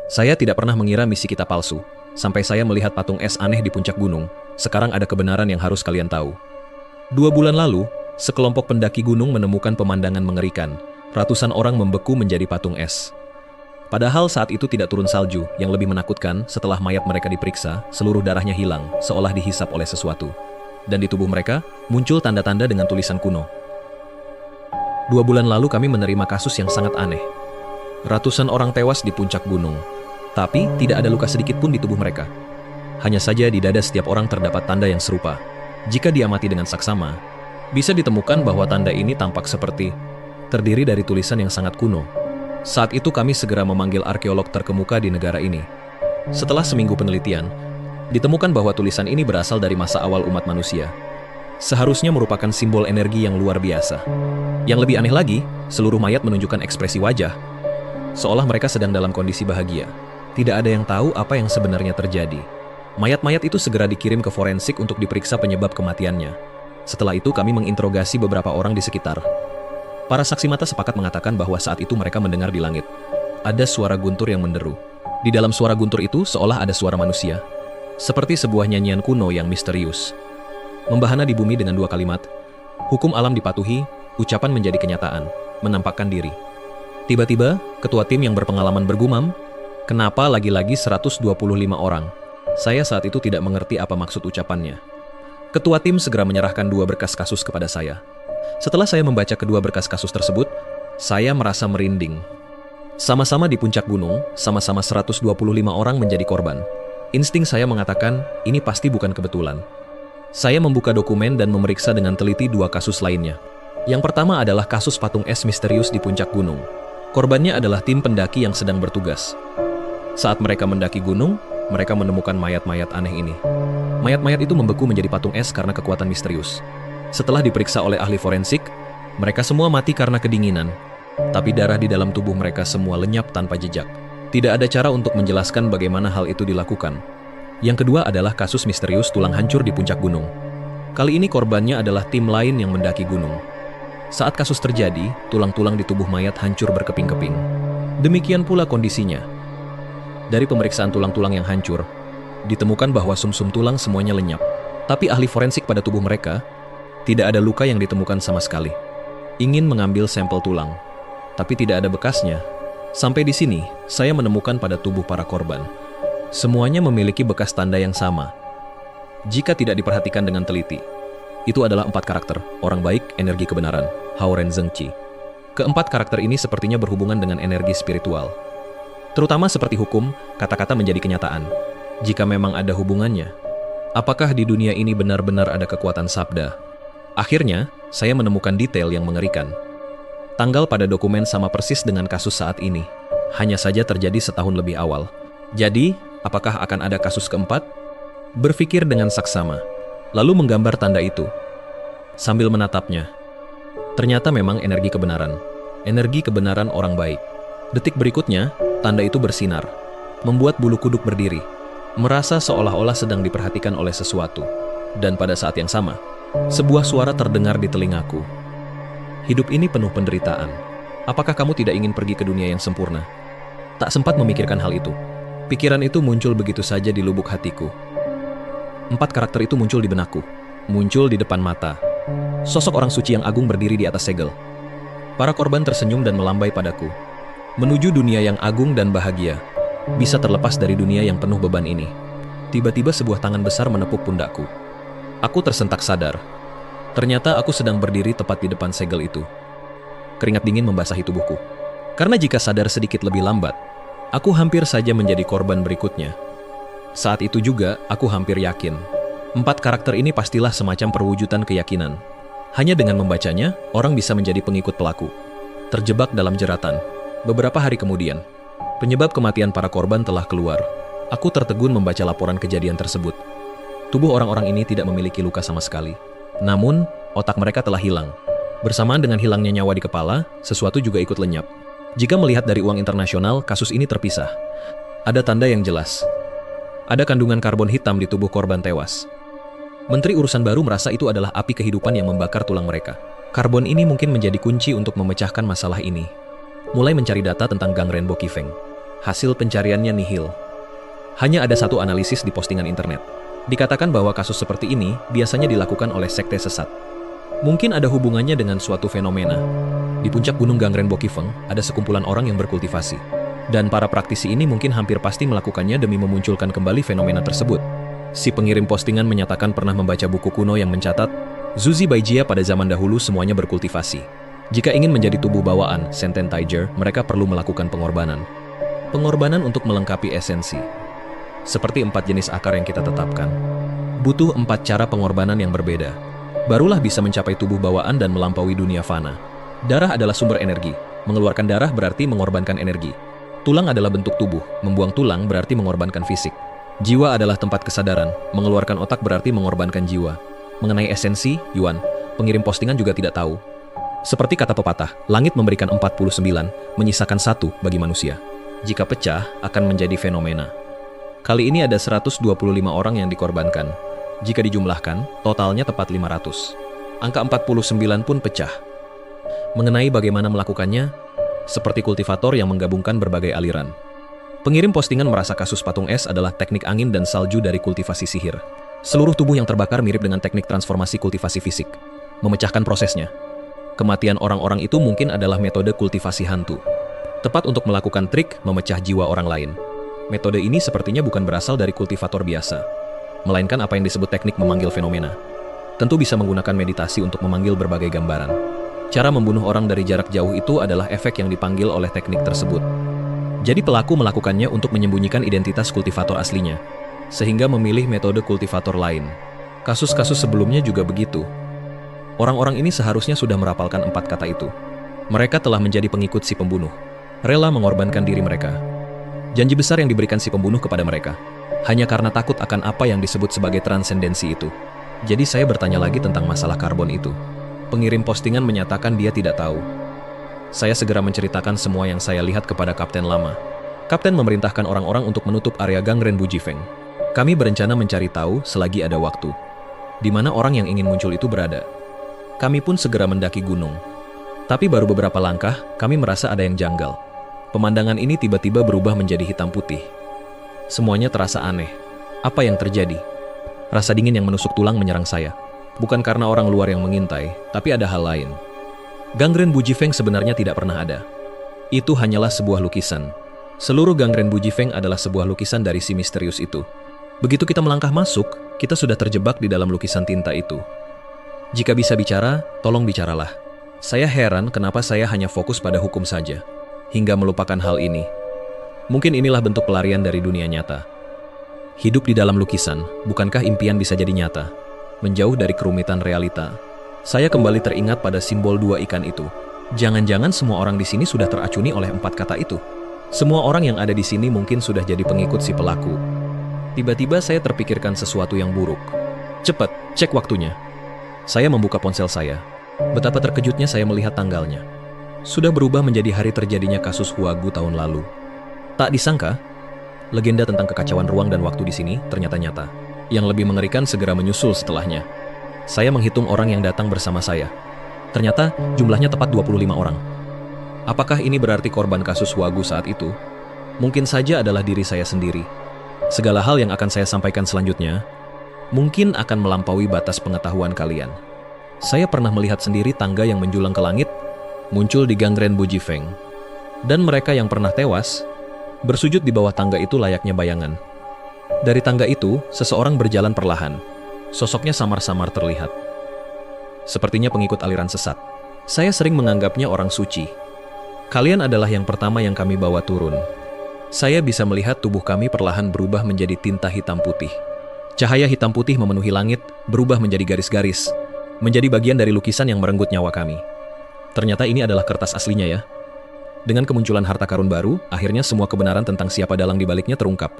Saya tidak pernah mengira misi kita palsu, sampai saya melihat patung es aneh di puncak gunung. Sekarang ada kebenaran yang harus kalian tahu. 2 bulan lalu, sekelompok pendaki gunung menemukan pemandangan mengerikan. Ratusan orang membeku menjadi patung es. Padahal saat itu tidak turun salju. Yang lebih menakutkan, setelah mayat mereka diperiksa, seluruh darahnya hilang, seolah dihisap oleh sesuatu. Dan di tubuh mereka, muncul tanda-tanda dengan tulisan kuno. 2 bulan lalu kami menerima kasus yang sangat aneh. Ratusan orang tewas di puncak gunung. Tapi, tidak ada luka sedikit pun di tubuh mereka. Hanya saja di dada setiap orang terdapat tanda yang serupa. Jika diamati dengan saksama, bisa ditemukan bahwa tanda ini tampak seperti terdiri dari tulisan yang sangat kuno. Saat itu kami segera memanggil arkeolog terkemuka di negara ini. Setelah seminggu penelitian, ditemukan bahwa tulisan ini berasal dari masa awal umat manusia. Seharusnya merupakan simbol energi yang luar biasa. Yang lebih aneh lagi, seluruh mayat menunjukkan ekspresi wajah, seolah mereka sedang dalam kondisi bahagia. Tidak ada yang tahu apa yang sebenarnya terjadi. Mayat-mayat itu segera dikirim ke forensik untuk diperiksa penyebab kematiannya. Setelah itu kami menginterogasi beberapa orang di sekitar. Para saksi mata sepakat mengatakan bahwa saat itu mereka mendengar di langit ada suara guntur yang menderu. Di dalam suara guntur itu seolah ada suara manusia, seperti sebuah nyanyian kuno yang misterius. Membahana di bumi dengan 2 kalimat, hukum alam dipatuhi, ucapan menjadi kenyataan, menampakkan diri. Tiba-tiba, ketua tim yang berpengalaman bergumam, kenapa lagi-lagi 125 orang? Saya saat itu tidak mengerti apa maksud ucapannya. Ketua tim segera menyerahkan 2 berkas kasus kepada saya. Setelah saya membaca kedua berkas kasus tersebut, saya merasa merinding. Sama-sama di puncak gunung, sama-sama 125 orang menjadi korban. Insting saya mengatakan, ini pasti bukan kebetulan. Saya membuka dokumen dan memeriksa dengan teliti 2 kasus lainnya. Yang pertama adalah kasus patung es misterius di puncak gunung. Korbannya adalah tim pendaki yang sedang bertugas. Saat mereka mendaki gunung, mereka menemukan mayat-mayat aneh ini. Mayat-mayat itu membeku menjadi patung es karena kekuatan misterius. Setelah diperiksa oleh ahli forensik, mereka semua mati karena kedinginan. Tapi darah di dalam tubuh mereka semua lenyap tanpa jejak. Tidak ada cara untuk menjelaskan bagaimana hal itu dilakukan. Yang kedua adalah kasus misterius tulang hancur di puncak gunung. Kali ini korbannya adalah tim lain yang mendaki gunung. Saat kasus terjadi, tulang-tulang di tubuh mayat hancur berkeping-keping. Demikian pula kondisinya. Dari pemeriksaan tulang-tulang yang hancur, ditemukan bahwa sumsum tulang semuanya lenyap. Tapi ahli forensik pada tubuh mereka, tidak ada luka yang ditemukan sama sekali. Ingin mengambil sampel tulang, tapi tidak ada bekasnya. Sampai di sini, saya menemukan pada tubuh para korban. Semuanya memiliki bekas tanda yang sama. Jika tidak diperhatikan dengan teliti, itu adalah 4 karakter, orang baik, energi kebenaran, Haoren Zengqi. Keempat karakter ini sepertinya berhubungan dengan energi spiritual. Terutama seperti hukum, kata-kata menjadi kenyataan. Jika memang ada hubungannya, apakah di dunia ini benar-benar ada kekuatan sabda? Akhirnya, saya menemukan detail yang mengerikan. Tanggal pada dokumen sama persis dengan kasus saat ini. Hanya saja terjadi setahun lebih awal. Jadi, apakah akan ada kasus keempat? Berpikir dengan saksama, lalu menggambar tanda itu. Sambil menatapnya, ternyata memang energi kebenaran. Energi kebenaran orang baik. Detik berikutnya, tanda itu bersinar, membuat bulu kuduk berdiri, merasa seolah-olah sedang diperhatikan oleh sesuatu. Dan pada saat yang sama, sebuah suara terdengar di telingaku. Hidup ini penuh penderitaan. Apakah kamu tidak ingin pergi ke dunia yang sempurna? Tak sempat memikirkan hal itu. Pikiran itu muncul begitu saja di lubuk hatiku. 4 karakter itu muncul di benakku, muncul di depan mata. Sosok orang suci yang agung berdiri di atas segel. Para korban tersenyum dan melambai padaku. Menuju dunia yang agung dan bahagia. Bisa terlepas dari dunia yang penuh beban ini. Tiba-tiba sebuah tangan besar menepuk pundakku. Aku tersentak sadar. Ternyata aku sedang berdiri tepat di depan segel itu. Keringat dingin membasahi tubuhku. Karena jika sadar sedikit lebih lambat, aku hampir saja menjadi korban berikutnya. Saat itu juga, aku hampir yakin. 4 karakter ini pastilah semacam perwujudan keyakinan. Hanya dengan membacanya, orang bisa menjadi pengikut pelaku. Terjebak dalam jeratan. Beberapa hari kemudian, penyebab kematian para korban telah keluar. Aku tertegun membaca laporan kejadian tersebut. Tubuh orang-orang ini tidak memiliki luka sama sekali. Namun, otak mereka telah hilang. Bersamaan dengan hilangnya nyawa di kepala, sesuatu juga ikut lenyap. Jika melihat dari uang internasional, kasus ini terpisah. Ada tanda yang jelas. Ada kandungan karbon hitam di tubuh korban tewas. Menteri Urusan Baru merasa itu adalah api kehidupan yang membakar tulang mereka. Karbon ini mungkin menjadi kunci untuk memecahkan masalah ini. Mulai mencari data tentang Gang Renbo Kifeng. Hasil pencariannya nihil. Hanya ada satu analisis di postingan internet. Dikatakan bahwa kasus seperti ini biasanya dilakukan oleh sekte sesat. Mungkin ada hubungannya dengan suatu fenomena. Di puncak gunung Gangren Bokifeng, ada sekumpulan orang yang berkultivasi. Dan para praktisi ini mungkin hampir pasti melakukannya demi memunculkan kembali fenomena tersebut. Si pengirim postingan menyatakan pernah membaca buku kuno yang mencatat, Zuzi Baijia pada zaman dahulu semuanya berkultivasi. Jika ingin menjadi tubuh bawaan, Senten Tiger, mereka perlu melakukan pengorbanan. Pengorbanan untuk melengkapi esensi. Seperti 4 jenis akar yang kita tetapkan. Butuh 4 cara pengorbanan yang berbeda. Barulah bisa mencapai tubuh bawaan dan melampaui dunia fana. Darah adalah sumber energi. Mengeluarkan darah berarti mengorbankan energi. Tulang adalah bentuk tubuh. Membuang tulang berarti mengorbankan fisik. Jiwa adalah tempat kesadaran. Mengeluarkan otak berarti mengorbankan jiwa. Mengenai esensi, Yuan, pengirim postingan juga tidak tahu. Seperti kata pepatah, langit memberikan 49, menyisakan 1 bagi manusia. Jika pecah, akan menjadi fenomena. Kali ini ada 125 orang yang dikorbankan. Jika dijumlahkan, totalnya tepat 500. Angka 49 pun pecah. Mengenai bagaimana melakukannya, seperti kultivator yang menggabungkan berbagai aliran. Pengirim postingan merasa kasus patung es adalah teknik angin dan salju dari kultivasi sihir. Seluruh tubuh yang terbakar mirip dengan teknik transformasi kultivasi fisik. Memecahkan prosesnya. Kematian orang-orang itu mungkin adalah metode kultivasi hantu. Tepat untuk melakukan trik memecah jiwa orang lain. Metode ini sepertinya bukan berasal dari kultivator biasa, melainkan apa yang disebut teknik memanggil fenomena. Tentu bisa menggunakan meditasi untuk memanggil berbagai gambaran. Cara membunuh orang dari jarak jauh itu adalah efek yang dipanggil oleh teknik tersebut. Jadi pelaku melakukannya untuk menyembunyikan identitas kultivator aslinya, sehingga memilih metode kultivator lain. Kasus-kasus sebelumnya juga begitu. Orang-orang ini seharusnya sudah merapalkan 4 kata itu. Mereka telah menjadi pengikut si pembunuh, rela mengorbankan diri mereka. Janji besar yang diberikan si pembunuh kepada mereka, hanya karena takut akan apa yang disebut sebagai transendensi itu. Jadi saya bertanya lagi tentang masalah karbon itu. Pengirim postingan menyatakan dia tidak tahu. Saya segera menceritakan semua yang saya lihat kepada Kapten Lama. Kapten memerintahkan orang-orang untuk menutup area Gangren Bujifeng. Kami berencana mencari tahu selagi ada waktu, di mana orang yang ingin muncul itu berada. Kami pun segera mendaki gunung. Tapi baru beberapa langkah, kami merasa ada yang janggal. Pemandangan ini tiba-tiba berubah menjadi hitam putih. Semuanya terasa aneh. Apa yang terjadi? Rasa dingin yang menusuk tulang menyerang saya. Bukan karena orang luar yang mengintai, tapi ada hal lain. Gangren Bujifeng sebenarnya tidak pernah ada. Itu hanyalah sebuah lukisan. Seluruh Gangren Bujifeng adalah sebuah lukisan dari si misterius itu. Begitu kita melangkah masuk, kita sudah terjebak di dalam lukisan tinta itu. Jika bisa bicara, tolong bicaralah. Saya heran kenapa saya hanya fokus pada hukum saja, hingga melupakan hal ini. Mungkin inilah bentuk pelarian dari dunia nyata. Hidup di dalam lukisan, bukankah impian bisa jadi nyata? Menjauh dari kerumitan realita. Saya kembali teringat pada simbol 2 ikan itu. Jangan-jangan semua orang di sini sudah teracuni oleh 4 kata itu. Semua orang yang ada di sini mungkin sudah jadi pengikut si pelaku. Tiba-tiba saya terpikirkan sesuatu yang buruk. Cepat, cek waktunya. Saya membuka ponsel saya. Betapa terkejutnya saya melihat tanggalnya. Sudah berubah menjadi hari terjadinya kasus Huagu tahun lalu. Tak disangka, legenda tentang kekacauan ruang dan waktu di sini ternyata nyata. Yang lebih mengerikan segera menyusul setelahnya. Saya menghitung orang yang datang bersama saya. Ternyata jumlahnya tepat 25 orang. Apakah ini berarti korban kasus Huagu saat itu? Mungkin saja adalah diri saya sendiri. Segala hal yang akan saya sampaikan selanjutnya mungkin akan melampaui batas pengetahuan kalian. Saya pernah melihat sendiri tangga yang menjulang ke langit muncul di Gangren Bujifeng. Dan mereka yang pernah tewas bersujud di bawah tangga itu layaknya bayangan. Dari tangga itu, seseorang berjalan perlahan. Sosoknya samar-samar terlihat. Sepertinya pengikut aliran sesat. Saya sering menganggapnya orang suci. Kalian adalah yang pertama yang kami bawa turun. Saya bisa melihat tubuh kami perlahan berubah menjadi tinta hitam putih. Cahaya hitam putih memenuhi langit, berubah menjadi garis-garis, menjadi bagian dari lukisan yang merenggut nyawa kami. Ternyata ini adalah kertas aslinya ya. Dengan kemunculan harta karun baru, akhirnya semua kebenaran tentang siapa dalang di baliknya terungkap.